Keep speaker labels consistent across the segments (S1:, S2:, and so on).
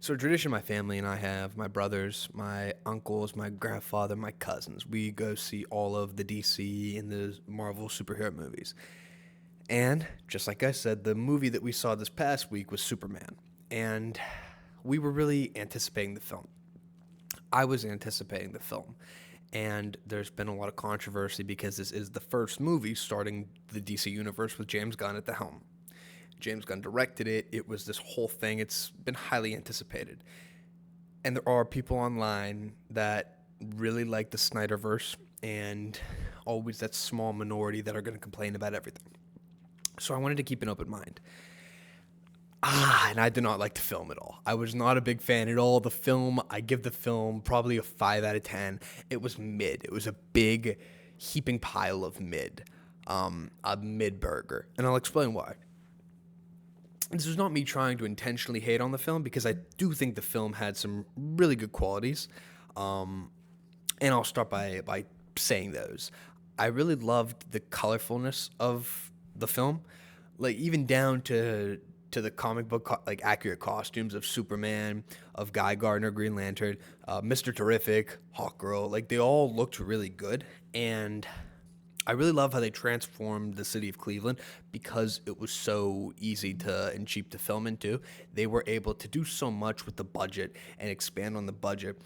S1: So a tradition my family and I have, my brothers, my uncles, my grandfather, my cousins, we go see all of the DC and the Marvel superhero movies. And just like I said, the movie that we saw this past week was Superman. And we were really anticipating the film. I was anticipating the film. And there's been a lot of controversy because this is the first movie starting the DC universe with James Gunn at the helm. James Gunn directed it. It was this whole thing. It's been highly anticipated. And there are people online that really like the Snyderverse and always that small minority that are going to complain about everything. So I wanted to keep an open mind. And I did not like the film at all. I was not a big fan at all. The film, I give the film probably a 5 out of 10. It was mid. It was a big heaping pile of mid. A mid burger. And I'll explain why. This is not me trying to intentionally hate on the film because I do think the film had some really good qualities. And I'll start by saying those. I really loved the colorfulness of the film, like even down to the comic book like accurate costumes of Superman, of Guy Gardner, Green Lantern, Mr. Terrific, Hawkgirl. Like they all looked really good, and I really love how they transformed the city of Cleveland because it was so easy to and cheap to film into. They were able to do so much with the budget and expand on the budget.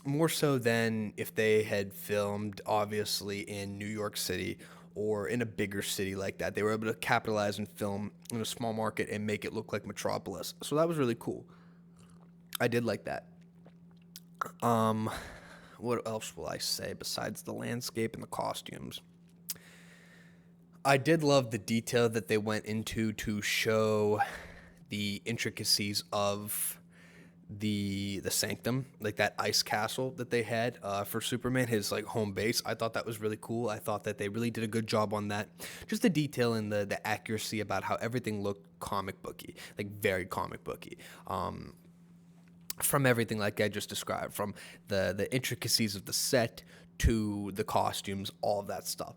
S1: More so than if they had filmed, obviously, in New York City or in a bigger city like that. They were able to capitalize and film in a small market and make it look like Metropolis. So that was really cool. I did like that. What else will I say besides the landscape and the costumes? I did love the detail that they went into to show the intricacies of the Sanctum, like that ice castle that they had for Superman, his like home base. I thought that was really cool. I thought that they really did a good job on that. Just the detail and the accuracy about how everything looked comic booky, like very comic booky. From everything like I just described, from the intricacies of the set to the costumes, all of that stuff.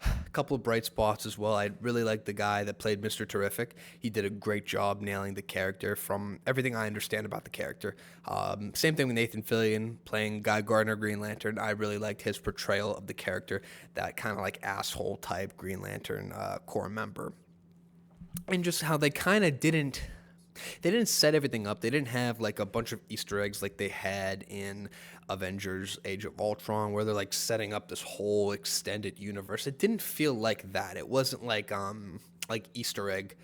S1: A couple of bright spots as well. I really liked the guy that played Mr. Terrific. He did a great job nailing the character from everything I understand about the character. Same thing with Nathan Fillion playing Guy Gardner, Green Lantern. I really liked his portrayal of the character, that kind of like asshole type Green Lantern core member. And just how they kind of didn't set everything up. They didn't have like a bunch of Easter eggs like they had in Avengers Age of Ultron where they're like setting up this whole extended universe. It didn't feel like that. It wasn't like Easter egg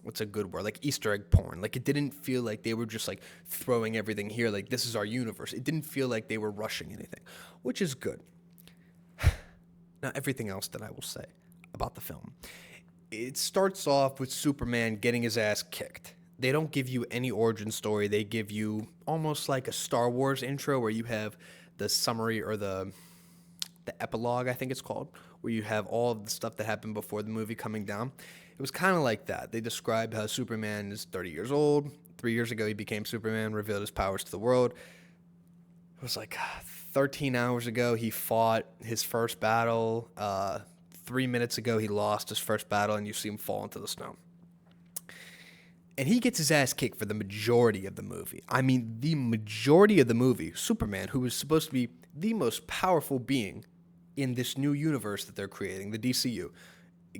S1: what's a good word? Like Easter egg porn. Like it didn't feel like they were just like throwing everything here like this is our universe. It didn't feel like they were rushing anything, which is good. Now everything else that I will say about the film. It starts off with Superman getting his ass kicked. They don't give you any origin story. They give you almost like a Star Wars intro where you have the summary or the epilogue, I think it's called, where you have all of the stuff that happened before the movie coming down. It was kind of like that. They described how Superman is 30 years old. 3 years ago, he became Superman, revealed his powers to the world. It was like 13 hours ago, he fought his first battle. 3 minutes ago, he lost his first battle, and you see him fall into the snow. And he gets his ass kicked for the majority of the movie. I mean, the majority of the movie, Superman, who is supposed to be the most powerful being in this new universe that they're creating, the DCU,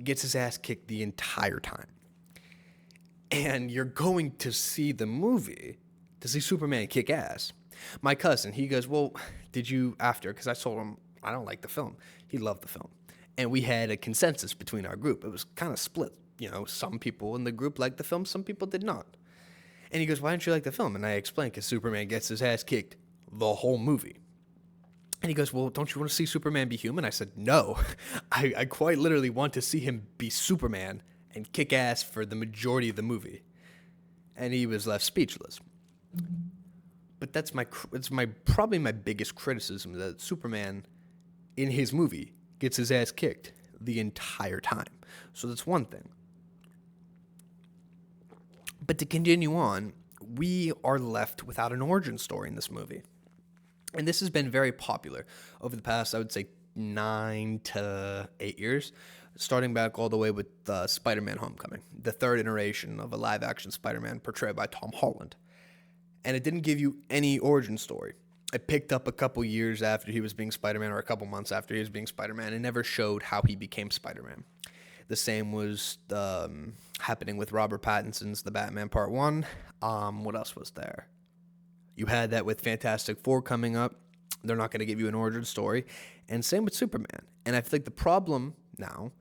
S1: gets his ass kicked the entire time. And you're going to see the movie to see Superman kick ass. My cousin, he goes, well, did you after? Because I told him I don't like the film. He loved the film. And we had a consensus between our group. It was kind of split. You know, some people in the group liked the film, some people did not. And he goes, why didn't you like the film? And I explained, because Superman gets his ass kicked the whole movie. And he goes, well, don't you want to see Superman be human? I said, no. I quite literally want to see him be Superman and kick ass for the majority of the movie. And he was left speechless. But that's probably my biggest criticism, that Superman in his movie gets his ass kicked the entire time. So that's one thing. But to continue on, we are left without an origin story in this movie. And this has been very popular over the past, I would say, 9 to 8 years, starting back all the way with Spider-Man Homecoming, the third iteration of a live-action Spider-Man portrayed by Tom Holland. And it didn't give you any origin story. It picked up a couple years after he was being Spider-Man, or a couple months after he was being Spider-Man, and never showed how he became Spider-Man. The same was happening with Robert Pattinson's The Batman Part 1. What else was there? You had that with Fantastic Four coming up. They're not going to give you an origin story. And same with Superman. And I feel like the problem now,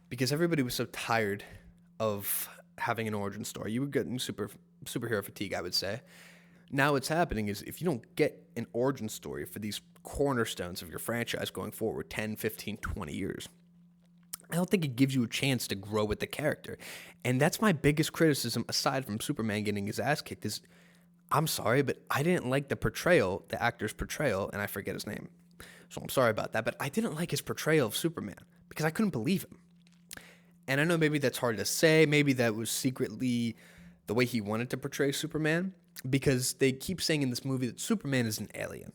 S1: because everybody was so tired of having an origin story, you were getting superhero fatigue, I would say. Now what's happening is if you don't get an origin story for these cornerstones of your franchise going forward 10, 15, 20 years, I don't think it gives you a chance to grow with the character. And that's my biggest criticism, aside from Superman getting his ass kicked, is I'm sorry, but I didn't like the actor's portrayal, and I forget his name. So I'm sorry about that, but I didn't like his portrayal of Superman because I couldn't believe him. And I know maybe that's hard to say. Maybe that was secretly the way he wanted to portray Superman, because they keep saying in this movie that Superman is an alien.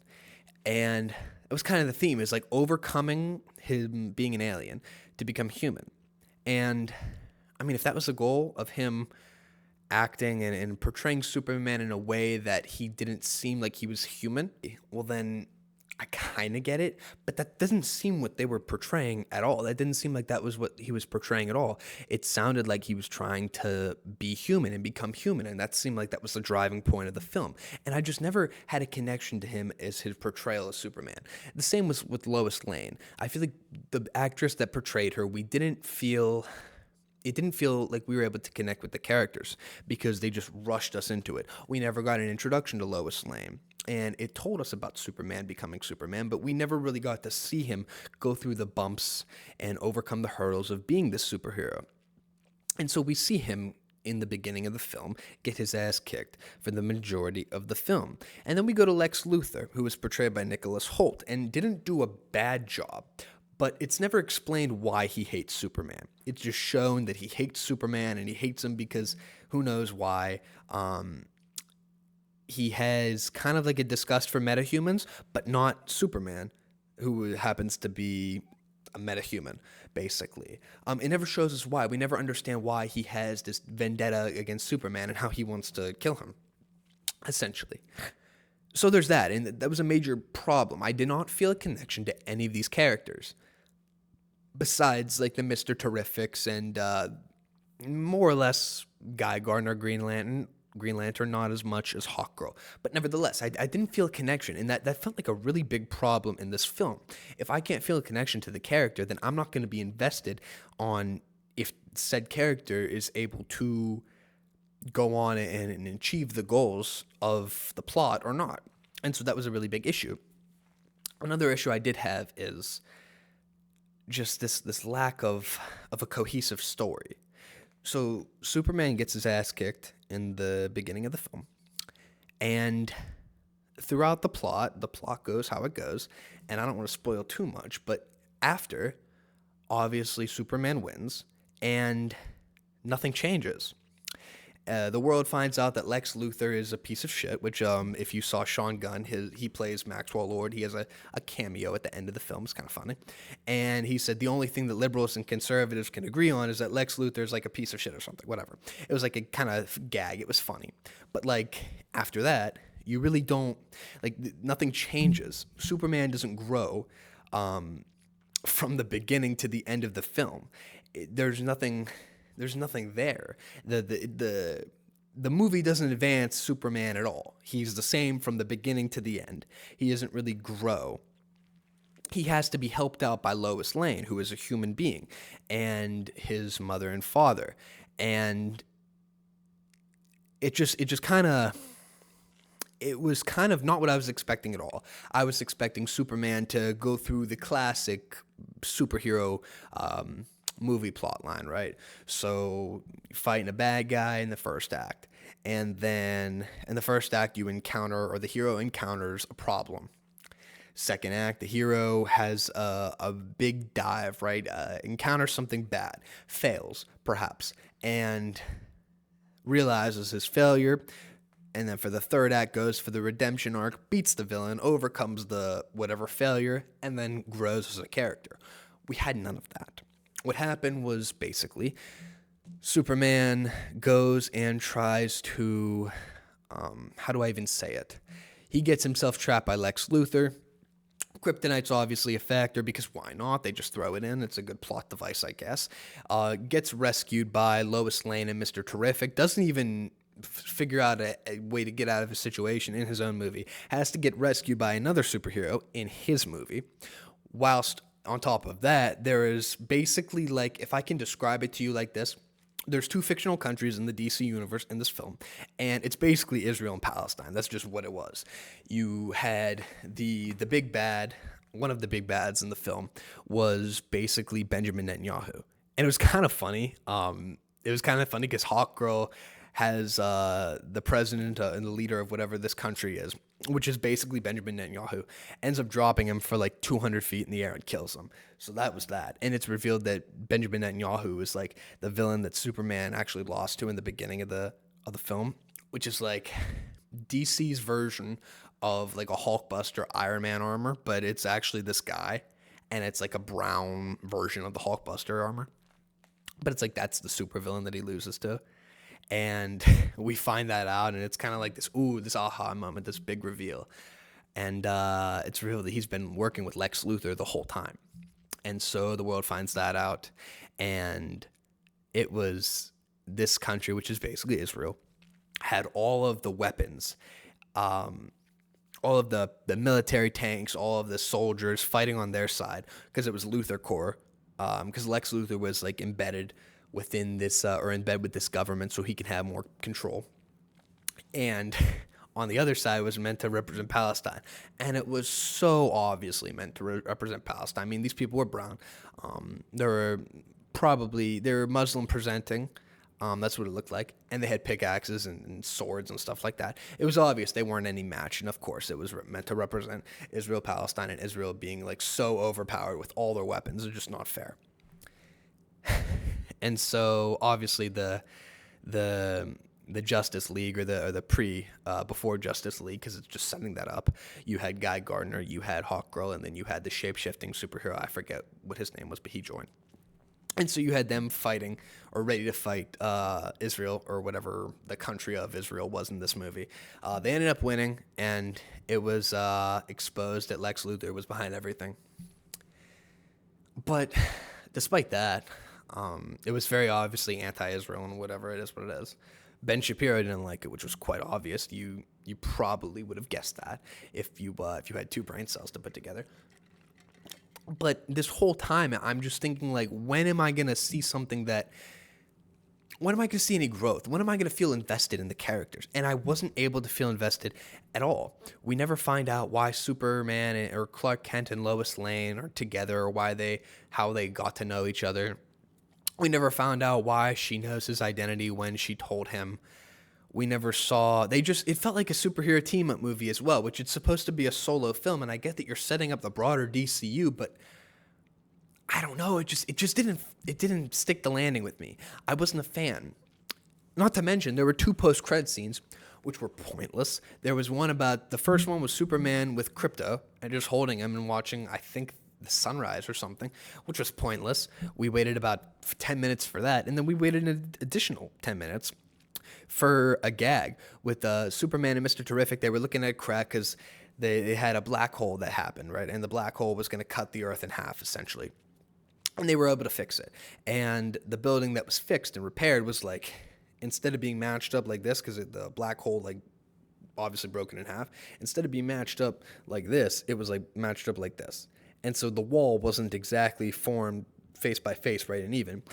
S1: And it was kind of the theme, is like overcoming him being an alien to become human. And I mean, if that was the goal of him acting and portraying Superman in a way that he didn't seem like he was human, well then I kind of get it, but that doesn't seem what they were portraying at all. That didn't seem like that was what he was portraying at all. It sounded like he was trying to be human and become human, and that seemed like that was the driving point of the film. And I just never had a connection to him as his portrayal of Superman. The same was with Lois Lane. I feel like the actress that portrayed her, it didn't feel like we were able to connect with the characters because they just rushed us into it. We never got an introduction to Lois Lane, and it told us about Superman becoming Superman, but we never really got to see him go through the bumps and overcome the hurdles of being this superhero. And so we see him in the beginning of the film get his ass kicked for the majority of the film. And then we go to Lex Luthor, who was portrayed by Nicholas Hoult, and didn't do a bad job. But it's never explained why he hates Superman. It's just shown that he hates Superman, and he hates him because who knows why. He has kind of like a disgust for metahumans, but not Superman, who happens to be a metahuman, basically. It never shows us why. We never understand why he has this vendetta against Superman and how he wants to kill him, essentially. So there's that, and that was a major problem. I did not feel a connection to any of these characters, besides like the Mr. Terrifics and more or less Guy Gardner, Green Lantern, not as much as Hawkgirl. But nevertheless, I didn't feel a connection, and that felt like a really big problem in this film. If I can't feel a connection to the character, then I'm not going to be invested on if said character is able to go on and achieve the goals of the plot or not. And so that was a really big issue. Another issue I did have is just this lack of a cohesive story. So Superman gets his ass kicked in the beginning of the film, and throughout the plot goes how it goes, and I don't want to spoil too much, but after, obviously Superman wins, and nothing changes. The world finds out that Lex Luthor is a piece of shit, which if you saw Sean Gunn, he plays Maxwell Lord. He has a cameo at the end of the film. It's kind of funny. And he said the only thing that liberals and conservatives can agree on is that Lex Luthor is like a piece of shit or something, whatever. It was like a kind of gag. It was funny. But like after that, you really don't, like nothing changes. Superman doesn't grow from the beginning to the end of the film. There's nothing there. The movie doesn't advance Superman at all. He's the same from the beginning to the end. He doesn't really grow. He has to be helped out by Lois Lane, who is a human being, and his mother and father. And it was kind of not what I was expecting at all. I was expecting Superman to go through the classic superhero movie plot line, right? So fighting a bad guy in the first act, and then in the first act the hero encounters a problem. Second act, the hero has a big dive, right? Encounters something bad, fails perhaps, and realizes his failure, And then for the third act goes for the redemption arc, beats the villain, overcomes the whatever failure, and then grows as a character. We had none of that. What happened was basically Superman goes and tries to, how do I even say it? He gets himself trapped by Lex Luthor. Kryptonite's obviously a factor because why not? They just throw it in. It's a good plot device, I guess. Gets rescued by Lois Lane and Mr. Terrific. Doesn't even figure out a way to get out of a situation in his own movie. Has to get rescued by another superhero in his movie. Whilst on top of that, there is basically, like, if I can describe it to you like this, there's two fictional countries in the DC universe in this film, and it's basically Israel and Palestine. That's just what it was. You had the big bad, one of the big bads in the film was basically Benjamin Netanyahu. And it was kind of funny. It was kind of funny because Hawkgirl has the president and the leader of whatever this country is, which is basically Benjamin Netanyahu, ends up dropping him for like 200 feet in the air and kills him. So that was that. And it's revealed that Benjamin Netanyahu is like the villain that Superman actually lost to in the beginning of the film, which is like DC's version of like a Hulkbuster Iron Man armor, but it's actually this guy, and it's like a brown version of the Hulkbuster armor. But it's like that's the supervillain that he loses to. And we find that out, and it's kind of like this aha moment, this big reveal. And it's revealed that he's been working with Lex Luthor the whole time. And so the world finds that out, and it was this country, which is basically Israel, had all of the weapons, all of the military tanks, all of the soldiers fighting on their side, because it was Luthor Corps, because Lex Luthor was like embedded within this, or in bed with this government so he can have more control. And on the other side was meant to represent Palestine. And it was so obviously meant to represent Palestine. I mean, these people were brown. They were Muslim presenting. That's what it looked like. And they had pickaxes and swords and stuff like that. It was obvious they weren't any match. And of course, it was meant to represent Israel, Palestine, and Israel being like so overpowered with all their weapons. It's just not fair. And so obviously the Justice League or the before Justice League, because it's just setting that up, you had Guy Gardner, you had Hawkgirl, and then you had the shape-shifting superhero. I forget what his name was, but he joined. And so you had them fighting or ready to fight Israel, or whatever the country of Israel was in this movie. They ended up winning, and it was exposed that Lex Luthor was behind everything. But despite that, it was very obviously anti-Israel and whatever it is what it is. Ben Shapiro didn't like it, which was quite obvious. You probably would have guessed that if you had two brain cells to put together. But this whole time, I'm just thinking, like, when am I going to see any growth? When am I going to feel invested in the characters? And I wasn't able to feel invested at all. We never find out why Superman or Clark Kent and Lois Lane are together, or how they got to know each other. We never found out why she knows his identity when she told him. We never saw, it felt like a superhero team-up movie as well, which it's supposed to be a solo film, and I get that you're setting up the broader DCU, but I don't know, it just didn't stick the landing with me. I wasn't a fan. Not to mention, there were two post-credit scenes, which were pointless. There was one the first one was Superman with Krypto, and just holding him and watching, I think, the sunrise or something, which was pointless. We waited about 10 minutes for that, and then we waited an additional 10 minutes for a gag with Superman and Mr. Terrific. They were looking at a crack because they had a black hole that happened, right? And the black hole was going to cut the Earth in half, essentially. And they were able to fix it. And the building that was fixed and repaired was like, instead of being matched up like this, because the black hole, like, obviously broken in half, instead of being matched up like this, it was like matched up like this. And so the wall wasn't exactly formed face by face, right and even.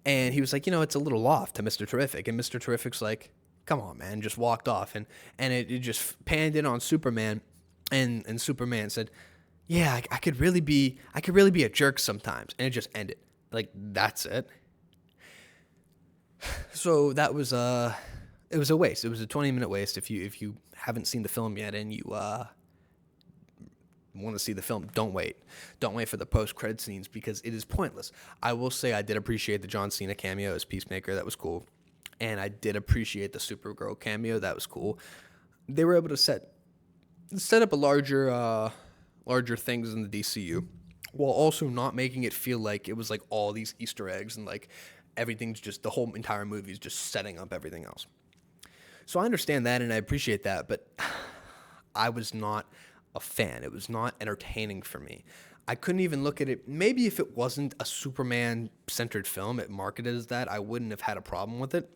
S1: And he was like, it's a little off to Mr. Terrific. And Mr. Terrific's like, come on, man, just walked off. And it just panned in on Superman. And Superman said, yeah, I could really be a jerk sometimes. And it just ended. Like, that's it. So that was it was a waste. It was a 20-minute waste. If you haven't seen the film yet and you want to see the film, don't wait for the post-credit scenes, because it is pointless. I will say I did appreciate the John Cena cameo as Peacemaker. That was cool. and I did appreciate the Supergirl cameo. That was cool. They were able to set up a larger things in the DCU, while also not making it feel like it was like all these Easter eggs and like everything's just the whole entire movie is just setting up everything else. So I understand that and I appreciate that, but I was not a fan. It was not entertaining for me. I couldn't even look at it. Maybe if it wasn't a Superman centered film, it marketed as that, I wouldn't have had a problem with it.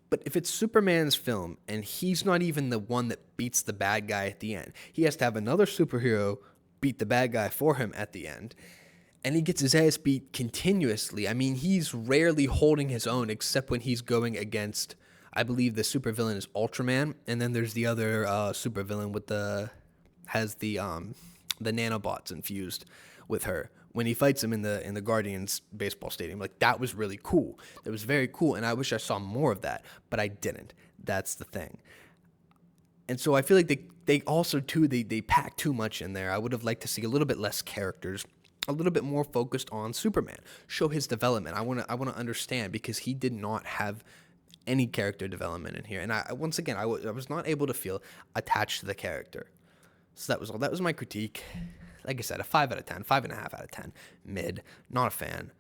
S1: But if it's Superman's film and he's not even the one that beats the bad guy at the end, he has to have another superhero beat the bad guy for him at the end. And he gets his ass beat continuously. I mean, he's rarely holding his own except when he's going against, I believe the supervillain is Ultraman, and then there's the other supervillain with has the nanobots infused with her. When he fights him in the Guardians baseball stadium, like that was really cool. That was very cool, and I wish I saw more of that, but I didn't. That's the thing. And so I feel like they also too they pack too much in there. I would have liked to see a little bit less characters, a little bit more focused on Superman. Show his development. I want to understand, because he did not have any character development in here. And I once again I was not able to feel attached to the character. So that was all. That was my critique. Like I said, a 5 out of 10, 5.5 out of 10, mid. Not a fan,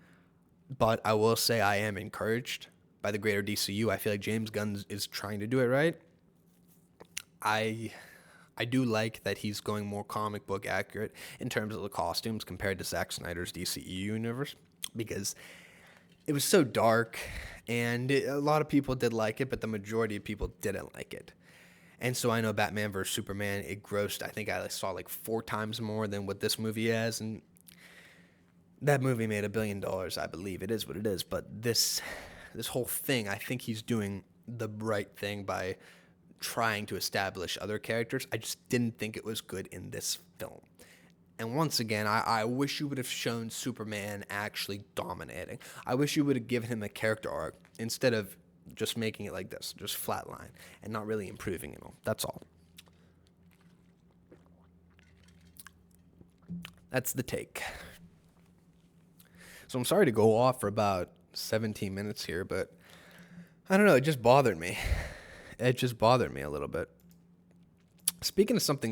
S1: but I will say I am encouraged by the greater DCU. I feel like James Gunn is trying to do it right. I do like that he's going more comic book accurate in terms of the costumes compared to Zack Snyder's DCU universe, because it was so dark, and a lot of people did like it, but the majority of people didn't like it. And so I know Batman vs. Superman, it grossed, I think I saw like 4 times more than what this movie has, and that movie made $1 billion, I believe. It is what it is, but this whole thing, I think he's doing the right thing by trying to establish other characters. I just didn't think it was good in this film. And once again, I wish you would have shown Superman actually dominating. I wish you would have given him a character arc instead of just making it like this, just flatline, and not really improving it all. That's all. That's the take. So I'm sorry to go off for about 17 minutes here, but I don't know, it just bothered me. It just bothered me a little bit. Speaking of something else,